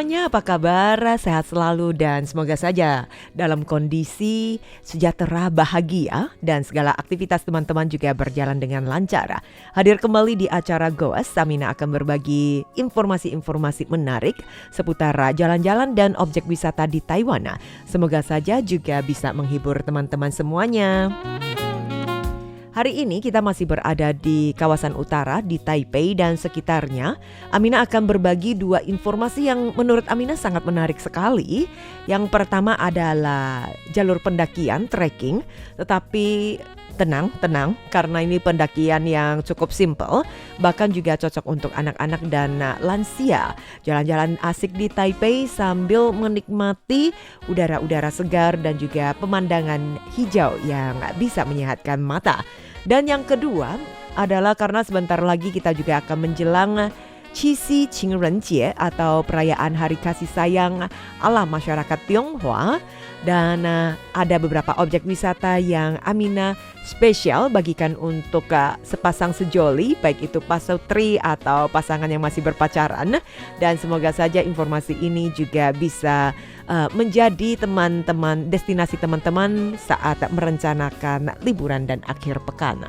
semuanya, apa kabar? Sehat selalu dan semoga saja dalam kondisi sejahtera, bahagia dan segala aktivitas teman-teman juga berjalan dengan lancar. Hadir kembali di acara Goes, Samina akan berbagi informasi-informasi menarik seputar jalan-jalan dan objek wisata di Taiwan. Semoga saja juga bisa menghibur teman-teman semuanya. Hari ini kita masih berada di kawasan utara di Taipei dan sekitarnya. Amina akan berbagi dua informasi yang menurut Amina sangat menarik sekali. Yang pertama adalah jalur pendakian trekking, tetapi tenang karena ini pendakian yang cukup simple, bahkan juga cocok untuk anak-anak dan lansia. Jalan-jalan asik di Taipei sambil menikmati udara-udara segar dan juga pemandangan hijau yang bisa menyehatkan mata. Dan yang kedua adalah karena sebentar lagi kita juga akan menjelang Qixi Qingrenjie atau perayaan Hari Kasih Sayang ala masyarakat Tionghoa. Dan ada beberapa objek wisata yang Amina spesial bagikan untuk sepasang sejoli, baik itu pasutri atau pasangan yang masih berpacaran. Dan semoga saja informasi ini juga bisa menjadi destinasi teman-teman saat merencanakan liburan dan akhir pekan.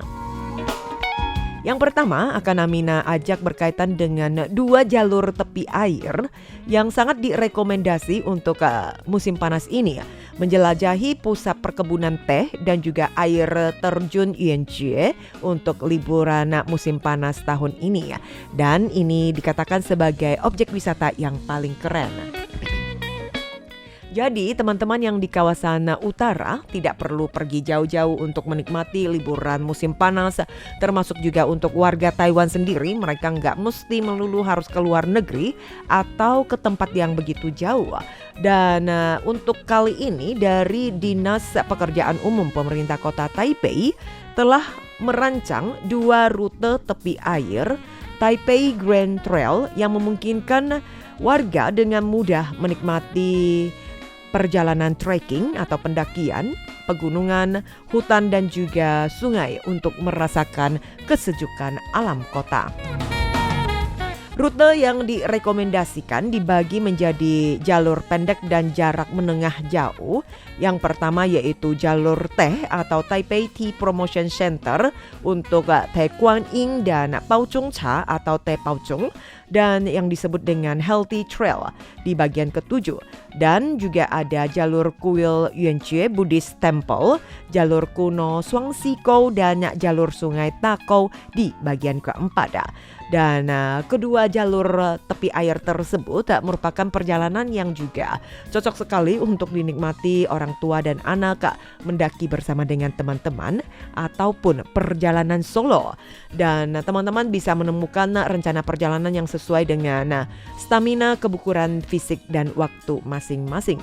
Yang pertama akan Amina ajak berkaitan dengan dua jalur tepi air yang sangat direkomendasi untuk musim panas ini. Menjelajahi pusat perkebunan teh dan juga air terjun Yuanjie untuk liburan musim panas tahun ini. Dan ini dikatakan sebagai objek wisata yang paling keren. Jadi teman-teman yang di kawasan utara tidak perlu pergi jauh-jauh untuk menikmati liburan musim panas. Termasuk juga untuk warga Taiwan sendiri, mereka nggak mesti melulu harus ke luar negeri atau ke tempat yang begitu jauh. Dan untuk kali ini dari Dinas Pekerjaan Umum Pemerintah Kota Taipei telah merancang dua rute tepi air Taipei Grand Trail yang memungkinkan warga dengan mudah menikmati perjalanan trekking atau pendakian, pegunungan, hutan dan juga sungai untuk merasakan kesejukan alam kota. Rute yang direkomendasikan dibagi menjadi jalur pendek dan jarak menengah jauh. Yang pertama yaitu jalur teh atau Taipei Tea Promotion Center untuk teh Guan Yin dan Baozhong Cha atau teh Baozhong, dan yang disebut dengan Healthy Trail di bagian ketujuh. Dan juga ada jalur kuil Yuanjie Buddhist Temple, jalur kuno Shuangxikou dan jalur sungai Takou di bagian keempat. Dan kedua jalur tepi air tersebut merupakan perjalanan yang juga cocok sekali untuk dinikmati orang tua dan anak mendaki bersama dengan teman-teman ataupun perjalanan solo. Dan teman-teman bisa menemukan rencana perjalanan yang sesuai dengan stamina, kebukuran fisik dan waktu masing-masing.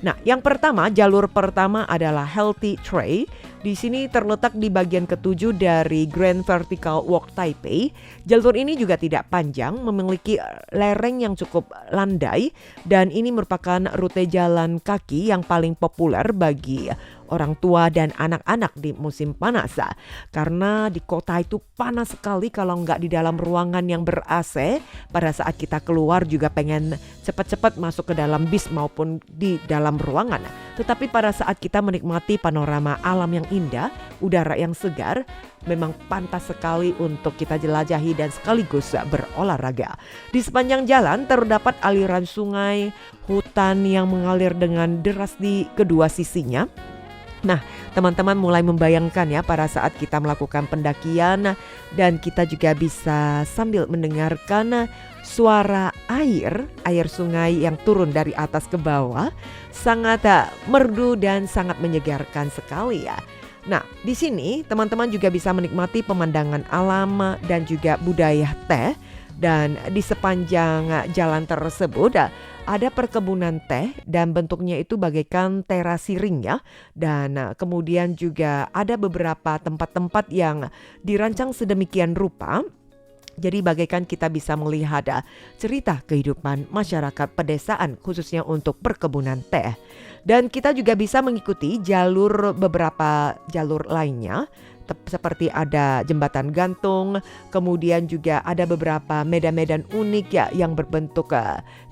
Nah, yang pertama, jalur pertama adalah Healthy Trail. Di sini terletak di bagian ketujuh dari Grand Vertical Walk Taipei. Jalur ini juga tidak panjang, memiliki lereng yang cukup landai, dan ini merupakan rute jalan kaki yang paling populer bagi orang tua dan anak-anak di musim panas. Karena di kota itu panas sekali kalau nggak di dalam ruangan yang ber-AC. Pada saat kita keluar juga pengen cepat-cepat masuk ke dalam bis maupun di dalam ruangan. Tetapi pada saat kita menikmati panorama alam yang indah, udara yang segar, memang pantas sekali untuk kita jelajahi dan sekaligus berolahraga. Di sepanjang jalan terdapat aliran sungai, hutan yang mengalir dengan deras di kedua sisinya. Nah, teman-teman mulai membayangkan ya pada saat kita melakukan pendakian dan kita juga bisa sambil mendengarkan suara air sungai yang turun dari atas ke bawah, sangat merdu dan sangat menyegarkan sekali ya. Nah, di sini teman-teman juga bisa menikmati pemandangan alam dan juga budaya teh. Dan di sepanjang jalan tersebut ada perkebunan teh dan bentuknya itu bagaikan terasi ring ya. Dan kemudian juga ada beberapa tempat-tempat yang dirancang sedemikian rupa. Jadi bagaikan kita bisa melihat cerita kehidupan masyarakat pedesaan khususnya untuk perkebunan teh. Dan kita juga bisa mengikuti beberapa jalur lainnya seperti ada jembatan gantung, kemudian juga ada beberapa medan-medan unik ya yang berbentuk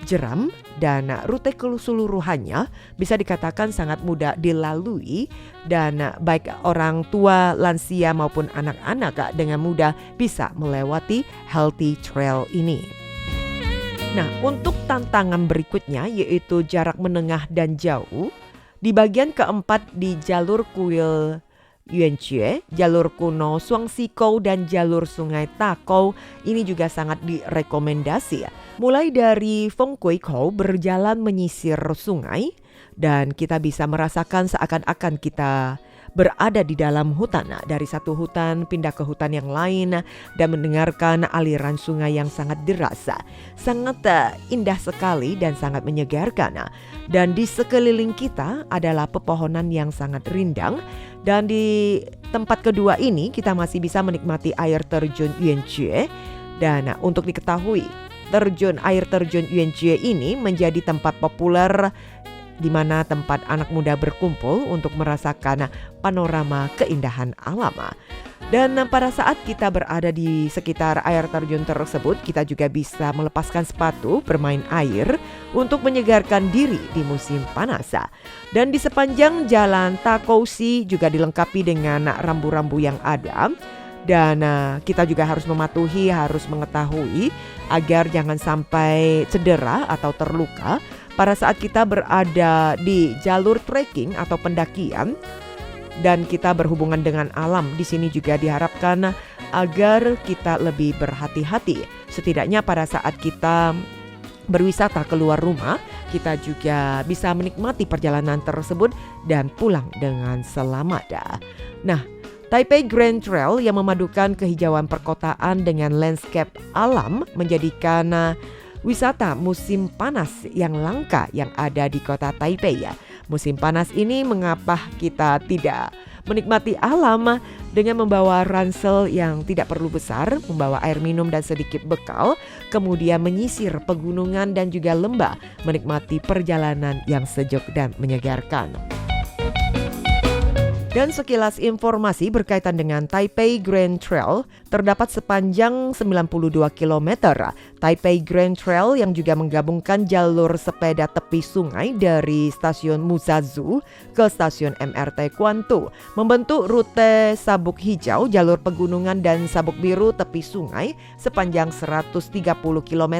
jeram, dan rute keseluruhannya bisa dikatakan sangat mudah dilalui, dan baik orang tua, lansia maupun anak-anak dengan mudah bisa melewati Healthy Trail ini. Nah, untuk tantangan berikutnya yaitu jarak menengah dan jauh. Di bagian keempat di jalur kuil Yuanjie, jalur kuno Shuangxikou dan jalur sungai Takou ini juga sangat direkomendasi ya. Mulai dari Fengkuikou berjalan menyisir sungai, dan kita bisa merasakan seakan-akan kita berada di dalam hutan, dari satu hutan pindah ke hutan yang lain dan mendengarkan aliran sungai yang sangat deras. Sangat indah sekali dan sangat menyegarkan. Dan di sekeliling kita adalah pepohonan yang sangat rindang, dan di tempat kedua ini kita masih bisa menikmati air terjun Yuanjie. Dan untuk diketahui, air terjun Yuanjie ini menjadi tempat populer di mana tempat anak muda berkumpul untuk merasakan panorama keindahan alam. Dan pada saat kita berada di sekitar air terjun tersebut, kita juga bisa melepaskan sepatu bermain air untuk menyegarkan diri di musim panas. Dan di sepanjang jalan Takousi juga dilengkapi dengan rambu-rambu yang ada. Dan kita juga harus mengetahui agar jangan sampai cedera atau terluka pada saat kita berada di jalur trekking atau pendakian dan kita berhubungan dengan alam. Di sini juga diharapkan agar kita lebih berhati-hati. Setidaknya pada saat kita berwisata keluar rumah, kita juga bisa menikmati perjalanan tersebut dan pulang dengan selamat. Nah, Taipei Grand Trail yang memadukan kehijauan perkotaan dengan landscape alam menjadikan wisata musim panas yang langka yang ada di kota Taipei ya. Musim panas ini mengapa kita tidak menikmati alam dengan membawa ransel yang tidak perlu besar, membawa air minum dan sedikit bekal, kemudian menyisir pegunungan dan juga lembah, menikmati perjalanan yang sejuk dan menyegarkan. Dan sekilas informasi berkaitan dengan Taipei Grand Trail, terdapat sepanjang 92 km. Taipei Grand Trail yang juga menggabungkan jalur sepeda tepi sungai dari stasiun Muzazu ke stasiun MRT Quantou, membentuk rute sabuk hijau, jalur pegunungan dan sabuk biru tepi sungai sepanjang 130 km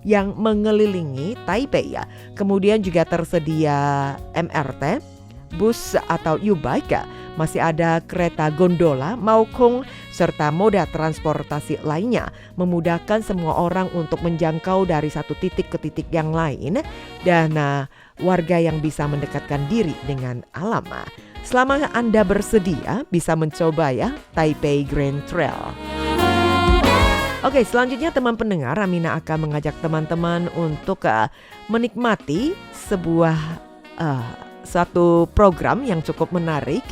yang mengelilingi Taipei. Kemudian juga tersedia MRT, bus atau U-Bike, masih ada kereta gondola, maukong, serta moda transportasi lainnya, memudahkan semua orang untuk menjangkau dari satu titik ke titik yang lain, dan warga yang bisa mendekatkan diri dengan alam. Selama Anda bersedia, bisa mencoba ya Taipei Grand Trail. Oke, selanjutnya teman pendengar, Amina akan mengajak teman-teman untuk menikmati satu program yang cukup menarik,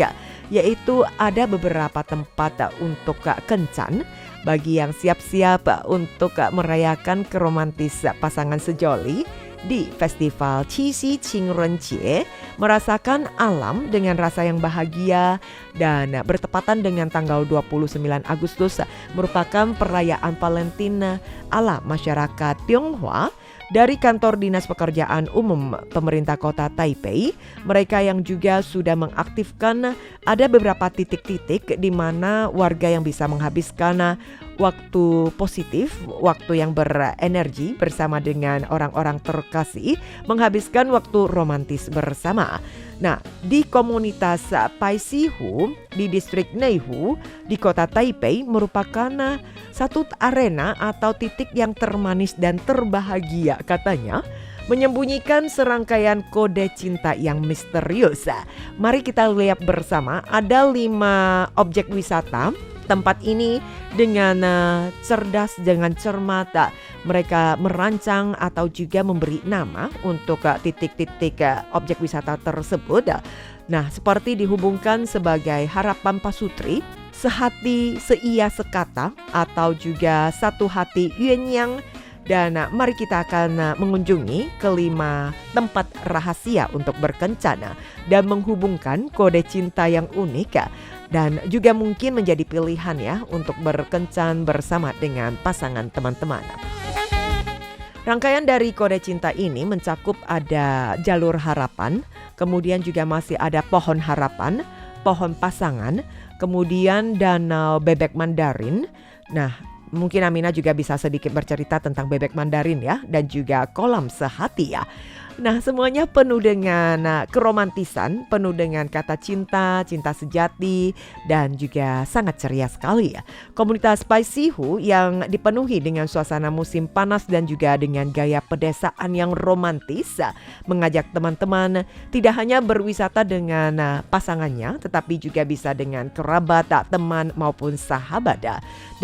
yaitu ada beberapa tempat untuk kencan bagi yang siap-siap untuk merayakan keromantis pasangan sejoli di Festival Qixi Qingruanjie, merasakan alam dengan rasa yang bahagia, dan bertepatan dengan tanggal 29 Agustus merupakan perayaan Valentine ala masyarakat Tionghoa. Dari kantor Dinas Pekerjaan Umum Pemerintah Kota Taipei, mereka yang juga sudah mengaktifkan ada beberapa titik-titik di mana warga yang bisa menghabiskan waktu positif, waktu yang berenergi bersama dengan orang-orang terkasih, menghabiskan waktu romantis bersama. Nah, di komunitas Paisihu di distrik Neihu di kota Taipei merupakan satu arena atau titik yang termanis dan terbahagia katanya, menyembunyikan serangkaian kode cinta yang misterius. Mari kita lihat bersama, ada 5 objek wisata. Tempat ini dengan cerdas, dengan cermat, mereka merancang atau juga memberi nama untuk titik-titik objek wisata tersebut. Nah, seperti dihubungkan sebagai harapan pasutri, sehati seia sekata, atau juga satu hati yuanyang. Dan mari kita akan mengunjungi kelima tempat rahasia untuk berkencan dan menghubungkan kode cinta yang unik dan juga mungkin menjadi pilihan ya untuk berkencan bersama dengan pasangan teman-teman. Rangkaian dari kode cinta ini mencakup ada jalur harapan, kemudian juga masih ada pohon harapan, pohon pasangan, kemudian danau bebek Mandarin. Nah, mungkin Amina juga bisa sedikit bercerita tentang bebek Mandarin ya, dan juga kolam sehati ya. Nah, semuanya penuh dengan keromantisan, penuh dengan kata cinta, cinta sejati, dan juga sangat ceria sekali ya. Komunitas Paisihu yang dipenuhi dengan suasana musim panas dan juga dengan gaya pedesaan yang romantis, mengajak teman-teman tidak hanya berwisata dengan pasangannya, tetapi juga bisa dengan kerabat, teman maupun sahabat.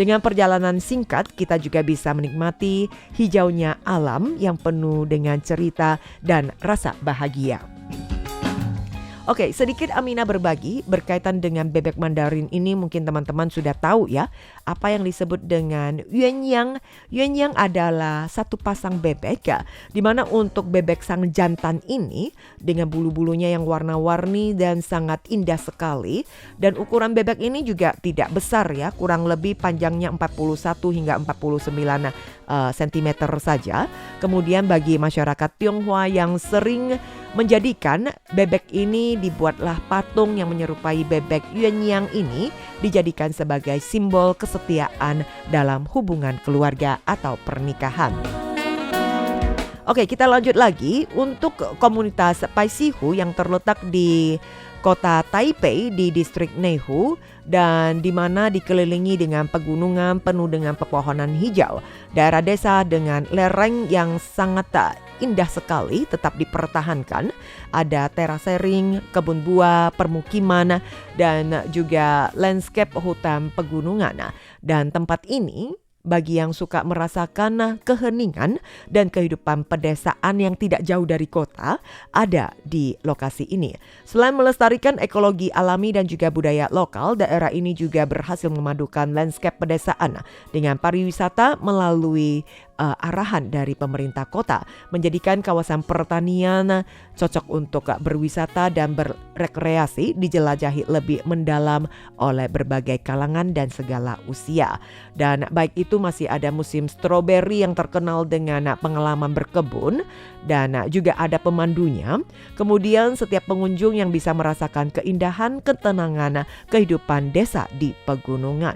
Dengan perjalanan singkat, kita juga bisa menikmati hijaunya alam yang penuh dengan cerita dan rasa bahagia. Oke, sedikit Amina berbagi berkaitan dengan bebek Mandarin ini. Mungkin teman-teman sudah tahu ya apa yang disebut dengan yuanyang. Yuanyang adalah satu pasang bebek ya, dimana untuk bebek sang jantan ini dengan bulu-bulunya yang warna-warni dan sangat indah sekali. Dan ukuran bebek ini juga tidak besar ya, kurang lebih panjangnya 41 hingga 49 cm saja. Kemudian bagi masyarakat Tionghoa yang sering menjadikan bebek ini, dibuatlah patung yang menyerupai bebek yuanyang ini dijadikan sebagai simbol kesetiaan dalam hubungan keluarga atau pernikahan. Oke, kita lanjut lagi untuk komunitas Paisihu yang terletak di kota Taipei di distrik Neihu, dan di mana dikelilingi dengan pegunungan penuh dengan pepohonan hijau. Daerah desa dengan lereng yang sangat indah sekali tetap dipertahankan. Ada terasering, kebun buah, permukiman, dan juga landscape hutan pegunungan. Dan tempat ini bagi yang suka merasakan keheningan dan kehidupan pedesaan yang tidak jauh dari kota, ada di lokasi ini. Selain melestarikan ekologi alami dan juga budaya lokal, daerah ini juga berhasil memadukan landscape pedesaan dengan pariwisata melalui arahan dari pemerintah kota, menjadikan kawasan pertanian cocok untuk berwisata dan berrekreasi, dijelajahi lebih mendalam oleh berbagai kalangan dan segala usia. Dan baik itu masih ada musim stroberi yang terkenal dengan pengalaman berkebun, dan juga ada pemandunya. Kemudian setiap pengunjung yang bisa merasakan keindahan, ketenangan kehidupan desa di pegunungan.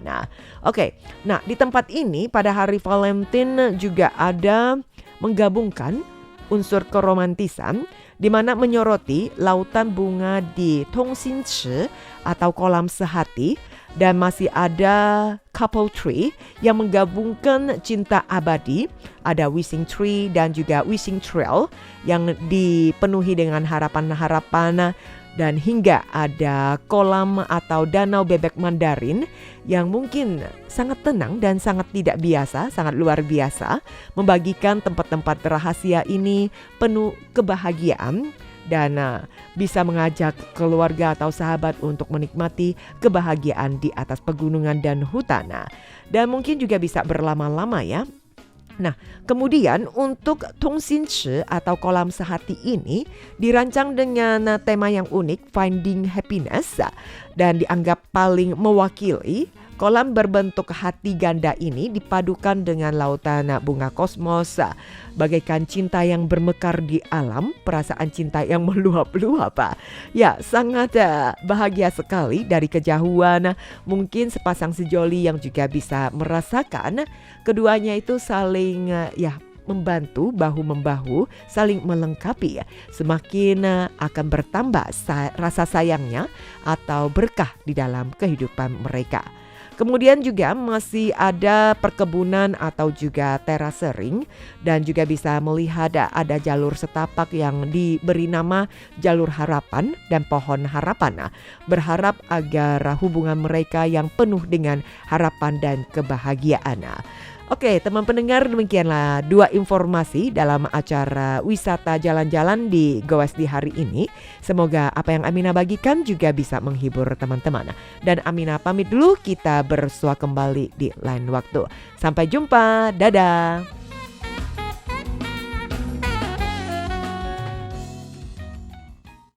Oke, nah di tempat ini pada hari Valentine juga ada menggabungkan unsur keromantisan, di mana menyoroti lautan bunga di Tongxinci atau kolam sehati, dan masih ada couple tree yang menggabungkan cinta abadi. Ada wishing tree dan juga wishing trail yang dipenuhi dengan harapan-harapan, dan hingga ada kolam atau danau bebek Mandarin yang mungkin sangat tenang dan sangat tidak biasa, sangat luar biasa, membagikan tempat-tempat rahasia ini penuh kebahagiaan, dan bisa mengajak keluarga atau sahabat untuk menikmati kebahagiaan di atas pegunungan dan hutan. Dan mungkin juga bisa berlama-lama ya. Nah, kemudian untuk Tongxinci atau kolam sehati ini dirancang dengan tema yang unik, Finding Happiness, dan dianggap paling mewakili. Kolam berbentuk hati ganda ini dipadukan dengan lautan bunga kosmos, bagaikan cinta yang bermekar di alam, perasaan cinta yang meluap-luap. Ya, sangat bahagia sekali. Dari kejauhan mungkin sepasang sejoli yang juga bisa merasakan keduanya itu saling membantu, bahu-membahu, saling melengkapi. Semakin akan bertambah rasa sayangnya atau berkah di dalam kehidupan mereka. Kemudian juga masih ada perkebunan atau juga terasering, dan juga bisa melihat ada jalur setapak yang diberi nama jalur harapan dan pohon harapan. Berharap agar hubungan mereka yang penuh dengan harapan dan kebahagiaan. Oke, teman pendengar, demikianlah dua informasi dalam acara wisata jalan-jalan di Goes di hari ini. Semoga apa yang Amina bagikan juga bisa menghibur teman-teman. Dan Amina pamit dulu, kita bersua kembali di lain waktu. Sampai jumpa, dadah.